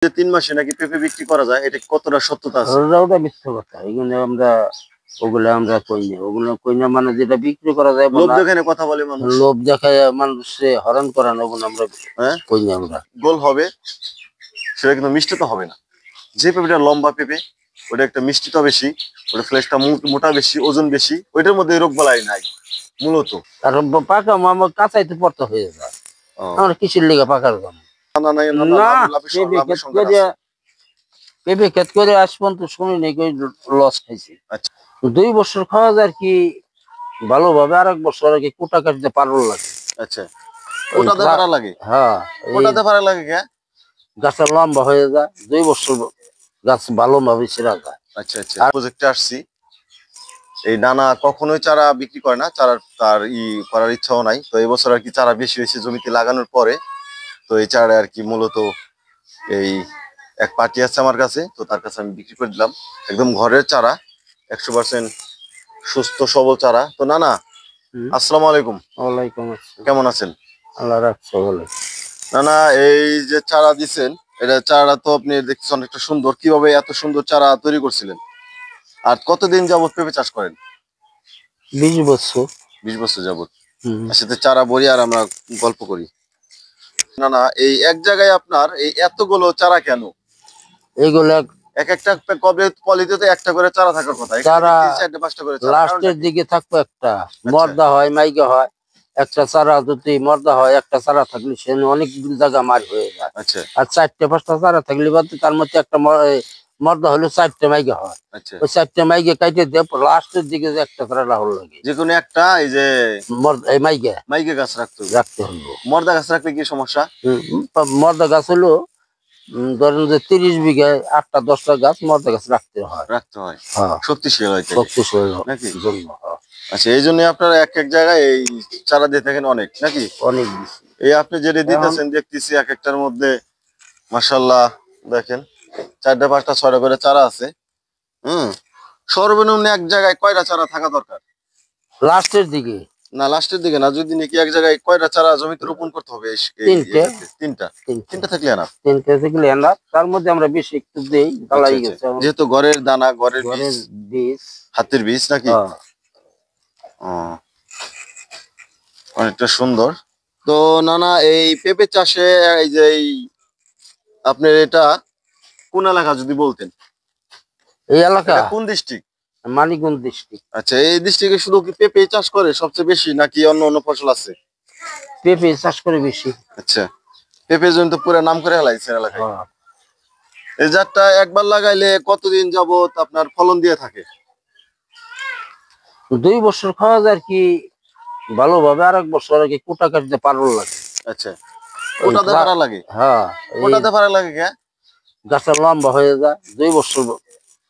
যে 3 মাসে নাকি পেঁপে বিক্রি করা যায়, এটা কতটা সত্যতা আছে? ওটা মিথ্যা কথা। এগুলো আমরা কই না। ওগুলো কই না মানে যেটা বিক্রি করা যায় লোভ না। দেখানো কথা বলে মানুষ। লোভ দেখায় মানুষে হরণ করানো ওগুলো আমরা হ্যাঁ কই না আমরা। গোল হবে সেটা কিন্তু মিষ্টি তো হবে না। যে পেঁপেটা লম্বা পেঁপে ওটা একটা মিষ্টি তো বেশি, ওটা ফ্লেশটা মোটা বেশি, ওজন বেশি, ওইটার মধ্যে রোগ বালাই নাই মূলত। আর পাকা আমার কাঁচাই তো পড়তে হয়ে যায়। আমরা কিসের লিগা পাকার দাম না না না। পেঁপে ক্ষেত করে আজ পর্যন্ত শুনি নাই লস খাইছি। আচ্ছা 2 বছর খাওয়া যায় আর কি ভালোভাবে, আর 1 বছর আর কি কোটা কাটতে পারলো লাগে। আচ্ছা ওটাতে ভাড়া লাগে? হ্যাঁ ওটাতে ভাড়া লাগে কে? গাছটা লম্বা হয়ে যায়, 2 বছর গাছ ভালোভাবে ছেড়া যায়। আচ্ছা আচ্ছা প্রজেক্টে আসছি। এই দানা কখনোই চারা বিক্রি করে না, চারা তার করার ইচ্ছাও নাই। তো এই বছর আর কি চারা বেশি হয়েছে জমিতে লাগানোর পরে। তো এই চারা আর কি মূলত এই এক পার্টি আছে আমার কাছে, তো তার কাছে আমি বিক্রি করে দিলাম। একদম ঘরের চারা, 100% সুস্থ সবল চারা। তো নানা আসসালামু আলাইকুম। ওয়ালাইকুম আসসালাম। কেমন আছেন? আল্লাহ রাখছে ভালো। নানা এই যে চারা দিচ্ছেন, এটা চারা তো আপনি দেখতেছেন অনেকটা সুন্দর। কিভাবে এত সুন্দর চারা তৈরি করছিলেন? আর কতদিন যাবত পেঁপে চাষ করেন? 20 বছর। 20 বছর যাবত। সাথে চারা বড়ি আর আমরা গল্প করি। না না এই এক জায়গায় আপনার এই এতগুলো চারা কেন? এইগুলা এক একটা পলিতে একটা করে চারা থাকার কথা, চারা 4-5টা করে চারা। লাস্টের দিকে থাকবে একটা মর্দা হয়, মাইকা হয়। একটা চারা যদি মর্দা হয়, একটা চারা থাকলে সে অনেক জায়গা মার হয়ে যায়। আচ্ছা আর 4-5টা চারা থাকলে তার মধ্যে একটা মর্দা হলে 4টে মাইকা হয়। আচ্ছা ওই 4টে মাইকে কাটে দিয়ে লাস্টের দিকে যে একটা চারা রাহুল লাগে, যে কোনো একটা এই যে মাইকে গাছ রাখতে রাখতে হবে। মর্দা গাছ রাখলে কি সমস্যা? মর্দা গাছ হলো ধরেন যে 30 বিঘায় 8টা-10টা গাছ মর্দা গাছ রাখতে হয়। হ্যাঁ শক্তিশালী হয় নাকি? আচ্ছা এই জন্য আপনারা এক এক জায়গায় এই চারা দিয়ে থাকেন অনেক নাকি? অনেক বেশি। এই আপনি যেটা দিতেছেন দেখতেছি এক একটার মধ্যে মাশাআল্লাহ দেখেন 4টা 5টা 6টা করে চারা আছে। সর্বনিম্ন এক জায়গায় কয়টা চারা থাকা দরকার? লাস্টের দিকে না লাস্টের দিকে না, যদি নাকি এক জায়গায় কয়টা চারা জমিতে রোপণ করতে হবে? 3টা থাকলে না? 3টে থাকলে না, তার মধ্যে আমরা বেশি একটু দেই গালাই গেছে। যেহেতু ঘরের দানা, ঘরের বীজ, হাতের বীজ নাকি? অনেকটা সুন্দর। তো নানা এই পেঁপে চাষে এই যে আপনার এটা কোন এলাকা যদি বলতেন? এই এলাকা কোন ডিস্ট্রিক্ট? মানিকগঞ্জ ডিস্ট্রিক্ট। আচ্ছা এই ডিস্ট্রিক্টে শুধু কি পেঁপে চাষ করে সবচেয়ে বেশি, নাকি অন্য অন্য ফসল আছে? পেঁপে চাষ করে বেশি। আচ্ছা পেঁপের জন্য তো পুরো নাম করে হেলাইছে এলাকায়। এই জাতটা একবার লাগাইলে কতদিন যাবত আপনার ফলন দিয়ে থাকে? 2 বছর খাওয়া যায় আর কি ভালোভাবে, আর 1 বছর আর কি কোটা কাটতে পারলো লাগে। আচ্ছা ওটাতে ভাড়া লাগে? হ্যাঁ ওটাতে ভাড়া লাগে কে? গাছটা লম্বা হয়ে যায়, 2 বছর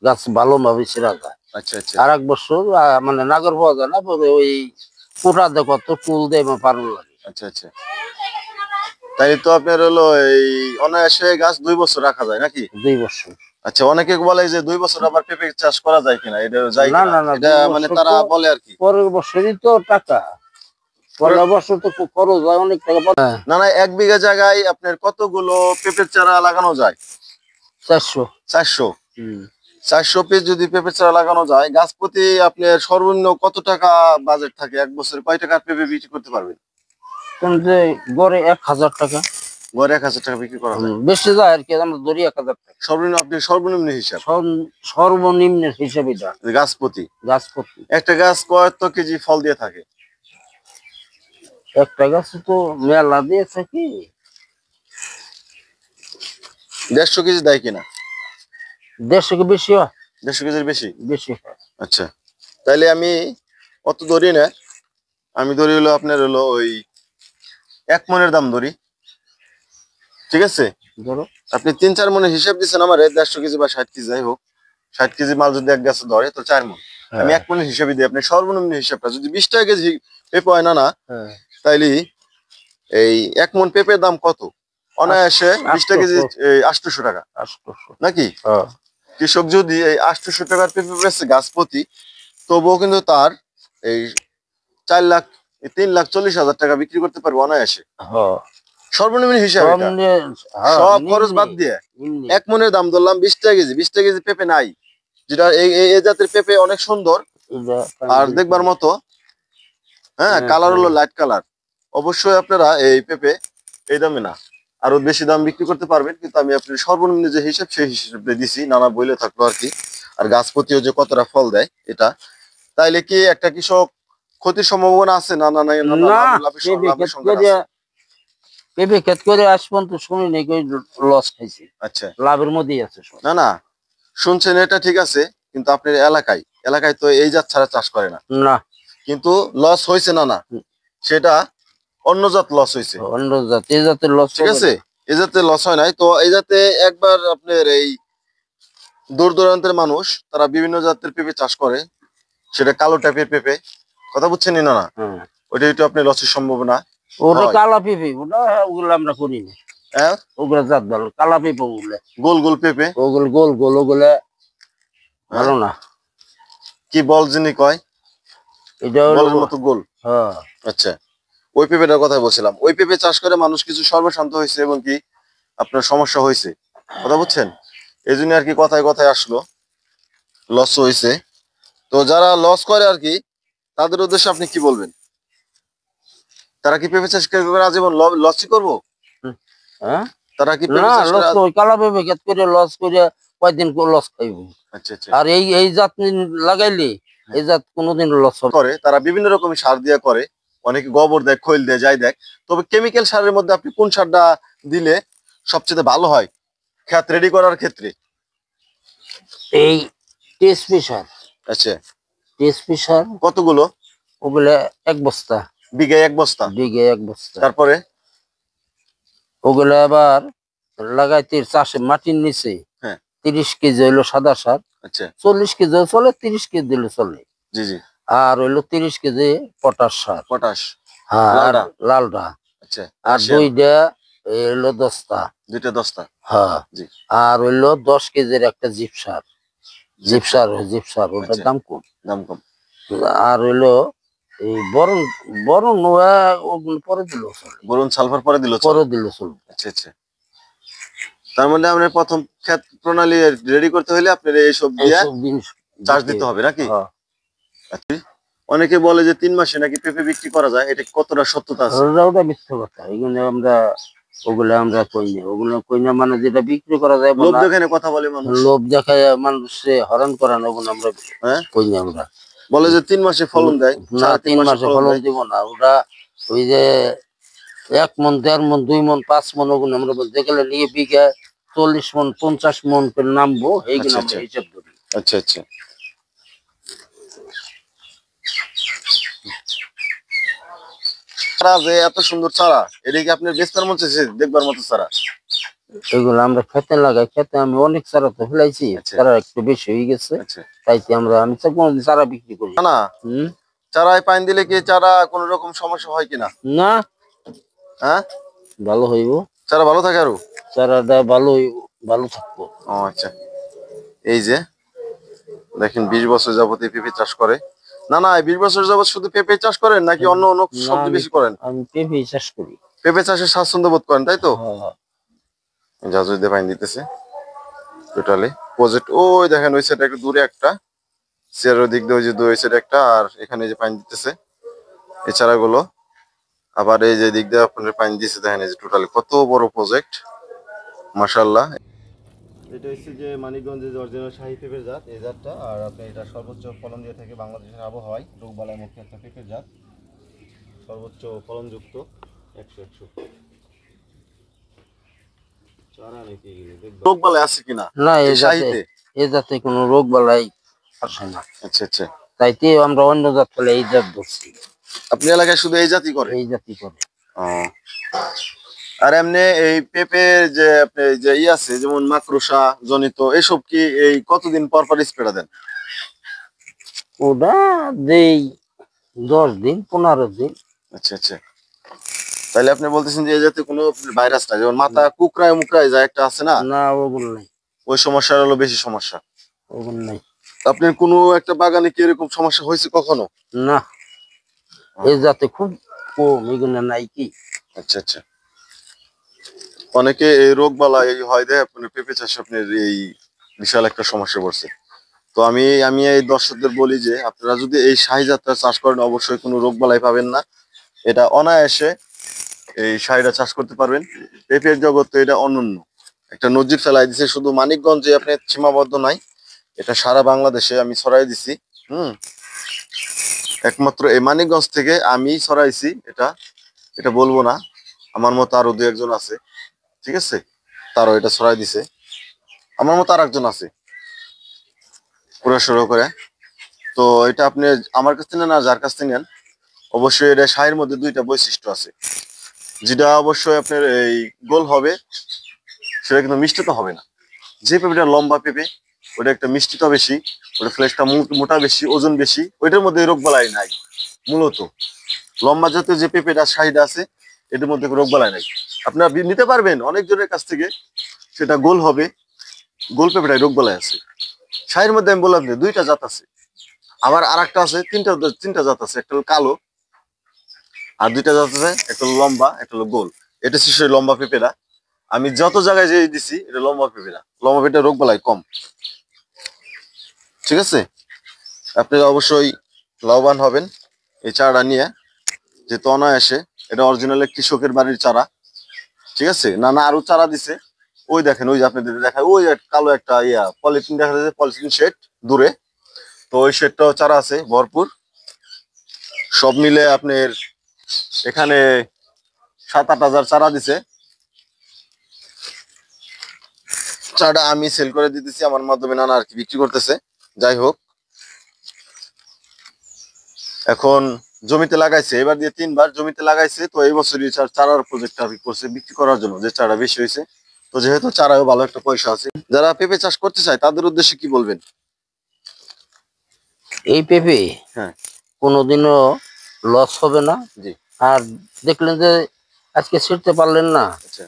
গাছ ভালোভাবে ছেড়া যায়। আচ্ছা আচ্ছা আর 1 বছর মানে নাগর পাওয়া যায় না, ওই কোটা দেখো তো ফুল দেয় পারলো লাগে। আচ্ছা আচ্ছা তাই তো আপনার হলো এই অনায়াসে গাছ 2 বছর রাখা যায় নাকি? 2 বছর। আচ্ছা অনেকে বলে যে 2 বছর আবার পেঁপে চাষ করা যায় কিনা, এটা যায় না কিনা? না না, এটা মানে তারা বলে আর কি। পরের বছরই তো টাকা, পরের বছর তো খরচ হয় অনেক টাকা। না না 1 বিঘা জায়গায় আপনার কতগুলো পেঁপের চারা লাগানো যায়? 400। 400 পিস যদি পেঁপে চারা লাগানো যায়, গাছ প্রতি আপনার সর্বনিম্ন কত টাকা বাজেট থাকে? 1 বছরে কয় টাকার পেঁপে বিক্রি করতে পারবেন? গড়ে 1000 টাকা। গড়ে 1000 টাকা বিক্রি করা যায়? বেশি যায় আর কি, আমরা ধরি 1000 টাকা সর্বনিম্ন। আপনি সর্বনিম্ন হিসাব? সর্বনিম্নের হিসাব এটা গাছ প্রতি? একটা গাছ কত কেজি ফল দিয়ে থাকে? একটা গাছ তো মেলা দিয়ে থাকি 150 কেজি দেয় কিনা? 150 কে বেশি হয়। 150 কেজির বেশি? বেশি হয়। আচ্ছা তাইলে আমি অত ধরি না, আমি ধরি হলো আপনার হলো ওই 1 মনের দাম ধরি, ঠিক আছে? ধরো আপনি 3-4 মনের হিসাব দিচ্ছেন আমার 150 কেজি বা 60 কেজি, যাই হোক 60 কেজি মাল যদি এক গাছে ধরে তো 4 মন। আমি 1 মনের হিসাবে দিই। আপনি সর্বনিম্ন হিসাবটা যদি 20 টাকা কেজি পেঁপে হয় না তাইলে এই 1 মন পেঁপের দাম কত? অনায়াসে 20 টাকা কেজি 800 টাকা নাকি? কৃষক যদি এই 800 টাকার পেঁপে বেচে গাছ প্রতি, তবুও কিন্তু তার এই 3,40,000 টাকা বিক্রি করতে পারবে অনায়াসে। সর্বনিম্ন হিসাব এটা। হ্যাঁ, সব খরচ বাদ দিয়ে নিম্নে। 1 মনের দাম ধরলাম 20 টাকা কেজি, 20 টাকা কেজি পেঁপে নাই, যেটা এই জাতের পেঁপে অনেক সুন্দর আর দেখবার মতো। হ্যাঁ, কালার হলো লাইট কালার। অবশ্যই আপনারা এই পেঁপে এই দামে না, আরো বেশি দাম বিক্রি করতে পারবেন, কিন্তু আমি আপনার সর্বনিম্ন যে হিসাব সেই হিসাবে দিছি, নানা বইলে থাকলো আর কি। আর গাছ প্রতিও যে কতটা ফল দেয় এটা, তাইলে কি একটা কৃষক ক্ষতির সম্ভাবনা আছে? না না না না, না, লাভের সংখ্যা আছে। পেঁপে ক্ষেত করে আজ পর্যন্ত শুনি নাই লস খাইছে। আচ্ছা, লাভের মধ্যেই আছে সব। না না, শুনছেন এটা ঠিক আছে, কিন্তু আপনার এলাকায় এলাকায় তো এই জাত ছাড়া চাষ করে না, না, কিন্তু লস হয়েছে না না, সেটা অন্য জাত লস হয়েছে। অন্য জাত, এই জাতের লস ঠিক আছে, এই জাতে লস হয় নাই তো। এই জাতে একবার আপনার এই দূর দূরান্তের মানুষ তারা বিভিন্ন জাতের পেঁপে চাষ করে, সেটা কালো টাইপের পেঁপে, কথা বুঝছেন না না, ওইটা একটু আপনি লসের সম্ভাবনা। ওটা হয়। কালা পেঁপে, ওগুলো আমরা করি না। হ্যাঁ, ওগুলো জাত ভালো, কালা পেঁপে ওগুলো গোল গোল পেঁপে, ওগুলো গোল গোল, ওগুলো ভালো না। কি বল যিনি কয়, এটা বলের মতো গোল। হ্যাঁ, আচ্ছা, ওই পেঁপেটার কথা বলছিলাম। ওই পেঁপে চাষ করে মানুষ কিছু সর্বশান্ত হয়েছে এবং কি আপনার সমস্যা হয়েছে, কথা বুঝছেন। এই জন্য আর কি কথায় কথায় আসলো, লস হয়েছে। তো যারা লস করে আর কি, তাদের উদ্দেশ্যে আপনি কি বলবেন? তারা কি পেঁপে চাষ করে আজীবন লসই করবো? হ্যাঁ, তারা কি না, পেঁপে চাষ লস করে? তো ওই কালা পেঁপে ক্ষেত করে লস করে কয়দিন লস খাইব। আচ্ছা আচ্ছা, আর এই জাত লাগাইলে এই জাত কোনোদিন লস হবে করে তারা বিভিন্ন রকমের সার দিয়ে করে, অনেকে গোবর দেয়, খৈল দেয়, যাই দেয়। তবে কেমিক্যাল সারের মধ্যে আপনি কোন সারটা দিলে সবচেয়ে ভালো হয় ক্ষেত রেডি করার ক্ষেত্রে? এই টিএসপি সার। আচ্ছা, টিএসপি সার কতগুলো? ওগুলা 1 বস্তা, বিঘায় 1 বস্তা? বিঘে 1 বস্তা। তারপরে ওগুলা আবার লাগাইতে চাষে মাটির নিচে হ্যাঁ 30 কেজি হইলো সাদা সার, আচ্ছা 40 কেজি চলে, 30 কেজি দিলে চলে। জি জি, আর হইলো 30 কেজি পটাশ সার। পটাশ হ্যাঁ, আর লালডা, লালডা। আচ্ছা আর রাশিয়ান, 2টা হইলো 10টা। 2টা 10টা হ্যাঁ, জি। আর হইলো 10 কেজির একটা জিপ সার। জিপ সার ওটার আচ্ছা, দাম কম। দাম কম। আর হইলো এই বরণ, বরণ ওগুলো পরে দিল চলে, বরুণ সালফার পরে দিল পরে দিল চলবে। আচ্ছা আচ্ছা, তার মানে আপনার প্রথম ক্ষেত প্রণালী রেডি করতে হলে আপনার এইসব দিয়ে এইসব জিনিস চাষ দিতে হবে নাকি? হ্যাঁ। আচ্ছা, অনেকে বলে যে 3 মাসে নাকি পেঁপে বিক্রি করা যায়, এটা কতটা সত্যতা আছে? ওটা মিথ্যা কথা, এগুলো আমরা ওগুলো আমরা কই না। ওগুলো কই না মানে যেটা বিক্রি করা যায় লোভ বলা, দেখানে কথা বলে মানুষ, লোভ দেখায় মানুষে হরণ করানো, ওগুলো আমরা হ্যাঁ কই না। আমরা বলে যে 3 মাসে ফলন দেয়, না, 3.5 3 মাসে মাসে ফলন ফলন দেয়। দিব না। ওটা ওই যে 1 মন, 1.5 মন, 2 মন, 5 মন, ওগুলো আমরা বলতে গেলে নিয়ে বিঘা 40 মন, 50 মন করে নামবো, এইগুলো আচ্ছা আমরা আচ্ছা হিসাব করি। আচ্ছা আচ্ছা, চারা যে এত সুন্দর চারা, এটা কি আপনার বেচবার মন চাইছে? দেখবার মতো চারা? এগুলো আমরা খেতে লাগাই, খেতে আমি অনেক চারা তো ফেলাইছি, আচ্ছা চারা একটু বেশি হয়ে গেছে, আচ্ছা, তাইতে আমি তো কোনোদিন চারা বিক্রি করি না না, হুম, চারায় পানি দিলে কি চারা কোনো রকম সমস্যা হয় কিনা? না, হ্যাঁ, ভালো হইব, চারা ভালো থাকে আরো? চারাটা ভালো হইব, ভালো থাকবো। ও আচ্ছা, এই যে দেখেন 20 বছর যাবত এই পেঁপে চাষ করে। না না, 20 বছর যাবত শুধু পেঁপে চাষ করেন নাকি অন্য অন্য না, সবজি বেশি করেন? আমি পেঁপে চাষ করি। পেঁপে চাষে স্বাচ্ছন্দ্য বোধ করেন তাই তো? হ্যাঁ, জাজুই দিয়ে পানি দিতেছে টোটালি প্রজেক্ট। ওই দেখেন ওই সাইডে একটু দূরে একটা, চেয়ারের দিক দিয়ে ওই যে ওই সাইডে একটা, আর এখানে যে পানি দিতেছে এই চারাগুলো, আবার এই যে দিক দিয়ে আপনার পানি দিচ্ছে, দেখেন এই যে টোটালি কত বড় প্রজেক্ট, মাশাআল্লাহ। এটা হচ্ছে যে মানিকগঞ্জের অরিজিনাল শাহী পেঁপের জাত, এই জাতটা। আর আপনি এটা সর্বোচ্চ ফলন দিয়ে থাকে বাংলাদেশের আবহাওয়ায়, রোগবালাই মুক্ত একটা পেঁপের জাত, সর্বোচ্চ ফলনযুক্ত 100 চারা নাকি রোগবালাই আছে কিনা না, এই শাহীতে? এই জাতে কোনো রোগ বালাই আসে না, আচ্ছা আচ্ছা, তাইতে আমরা অন্য জাত ফেলে এই জাত ধরছি। আপনি এলাকায় শুধু এই জাতই করে? এই জাতি করে। ও, আর এমনি এই পেঁপে যে আপনি যে আছে যেমন মাকড়সা জনিত এসব কি এই কতদিন পর পর স্প্রে দেন? ওটা দেই 10 দিন, 15 দিন। আচ্ছা আচ্ছা, তাহলে আপনি বলতেছেন যে এই জাতীয় কোনো ভাইরাস না, যেমন মাথা কুকড়ায় মুকড়ায় যায় একটা আছে না, না, ওগুলো নাই, ওই সমস্যার হলো বেশি সমস্যা। ওগুলো নাই। আপনার কোনো একটা বাগানে কি এরকম সমস্যা হয়েছে কখনো? না, এই জাতে খুব কম, এগুলো নাই কি। আচ্ছা আচ্ছা, অনেকে এই রোগ বালা এই হয় দেয় আপনার পেঁপে চাষে আপনার এই বিশাল একটা সমস্যা পড়ছে। তো আমি এই দর্শকদের বলি যে আপনারা যদি এই শাহী জাতটা চাষ করেন অবশ্যই কোনো রোগ বালাই পাবেন না। এটা অনায়াসে এই শাহীটা চাষ করতে পারবেন। পেঁপের জগৎ তো এটা অনন্য একটা নজির ফেলাই দিছে, শুধু মানিকগঞ্জে আপনি সীমাবদ্ধ নাই, এটা সারা বাংলাদেশে আমি ছড়াই দিছি। হুম, একমাত্র এই মানিকগঞ্জ থেকে আমি ছড়াইছি এটা, এটা বলবো না, আমার মতো আরো দু একজন আছে, ঠিক আছে, তারও এটা ছড়াই দিছে, আমার মতো আর একজন আছে পুরো শুরু করে। তো এটা আপনি আমার কাছ থেকে না যার কাছ থেকে নেন, অবশ্যই এটা শাহের মধ্যে দুইটা বৈশিষ্ট্য আছে, যেটা অবশ্যই আপনার এই গোল হবে সেটা কিন্তু মিষ্টি তো হবে না। যে পেঁপেটা লম্বা পেঁপে ওটা একটা মিষ্টিটা বেশি, ওটা ফ্লেশটা মোটা বেশি, ওজন বেশি, ওইটার মধ্যে রোগ বালাই নাই। মূলত লম্বা জাতীয় যে পেঁপেটা শাহিটা আছে এটার মধ্যে রোগ বালাই নাই, আপনারা নিতে পারবেন অনেকজনের কাছ থেকে, সেটা গোল হবে, গোল পেঁপেটায় রোগ বালাই আছে। শাহির মধ্যে আমি বললাম যে দুইটা জাত আছে, আবার আর একটা আছে তিনটা জাত আছে, একটা হলো কালো আর দুইটা জাত আছে, একটা হলো লম্বা একটা হলো গোল। এটা হচ্ছে লম্বা পেঁপেটা, আমি যত জায়গায় যে দিছি এটা লম্বা পেঁপেটা, লম্বা পেঁপেটা রোগ বালাই কম, ঠিক আছে। আপনারা অবশ্যই লাভবান হবেন এই চারাটা নিয়ে, যেহেতু অনায়াসে এটা অরিজিনাল কৃষকের বাড়ির চারা, ঠিক আছে। না না আরো চারা দিছে, ওই দেখেন ওই যে আপনাদের দেখায় ওই কালো একটা পলিথিন দেখা যাচ্ছে, পলিথিন শেড দূরে, তো ওই শেডটাও চারা আছে ভরপুর। সব মিলে আপনার এখানে 7-8 হাজার চারা দিছে। চারাটা আমি সেল করে দিতেছি, আমার মাধ্যমে নানা আর কি বিক্রি করতেছে। যাই হোক, এখন জমিতে লাগাইছে, এবার দিয়ে 3বার জমিতে লাগাইছে, তো এই বছরই চারার প্রজেক্ট আর কি করছে বিক্রি করার জন্য, যে চারা বেশি হয়েছে। তো যেহেতু চারাও ভালো একটা পয়সা আছে, যারা পেঁপে চাষ করতে চায় তাদের উদ্দেশ্যে কি বলবেন? এই পেঁপে হ্যাঁ, কোনোদিনও লস হবে না। জি, আর দেখলেন যে আজকে ছিঁড়তে পারলেন না, আচ্ছা,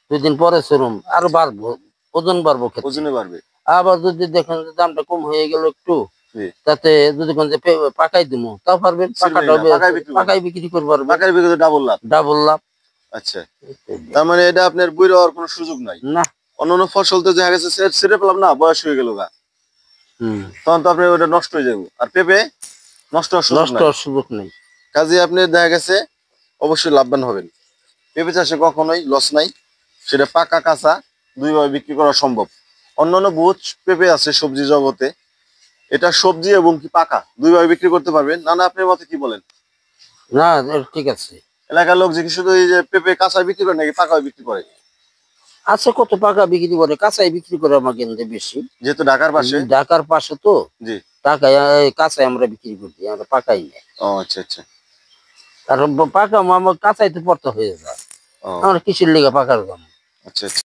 2 দিন পরে চলুন আরো বাড়বো, ওজন বাড়বো ক্ষেত্রে। ওজনে বাড়বে, আবার যদি দেখেন যে দামটা কম হয়ে গেল একটু, জি, তাতে যদি কোন যে পাকাই দিবো তাও পারবেন, ছিড়বেই না, পাকাই বিক্রি করতে পারবেন, পাকার বিক্রি ডাবল লাভ। ডাবল লাভ। আচ্ছা, তার মানে এটা আপনার বই হওয়ার কোনো সুযোগ নাই। না, অন্যান্য ফসল তো দেখা গেছে ছেড়ে পেলাম না, বয়স হয়ে গেল গা, তখন তো আপনার ওটা নষ্ট হয়ে যাবে, আর পেঁপে নষ্ট হওয়ার সুযোগ নষ্ট নাই। হওয়ার সুযোগ নেই। কাজে আপনি দেখা গেছে অবশ্যই লাভবান হবেন। পেঁপে চাষে কখনোই লস নাই, সেটা পাকা কাঁচা দুইভাবে বিক্রি করা সম্ভব। অন্যান্য বহুত পেঁপে আছে সবজি জগতে, এটা সবজি এবং কি পাকা দুইভাবে বিক্রি করতে পারবেন। না না আপনার মতে কি বলেন? না, ঠিক আছে। এলাকার লোক যে শুধু এই যে পেঁপে কাঁচা বিক্রি করে নাকি পাকা বিক্রি করে? আছে কত পাকা বিক্রি করে, কাঁচাই বিক্রি করে আমাকে বেশি, যেহেতু ঢাকার পাশে। ঢাকার পাশে তো, জি, টাকায় কাঁচাই আমরা বিক্রি করি, আমরা পাকাই নেই। ও আচ্ছা আচ্ছা, আর পাকা আমার কাঁচাই তো পড়তে হয়ে যায়, ও আমরা কিসের লেগে পাকার দাম। আচ্ছা আচ্ছা।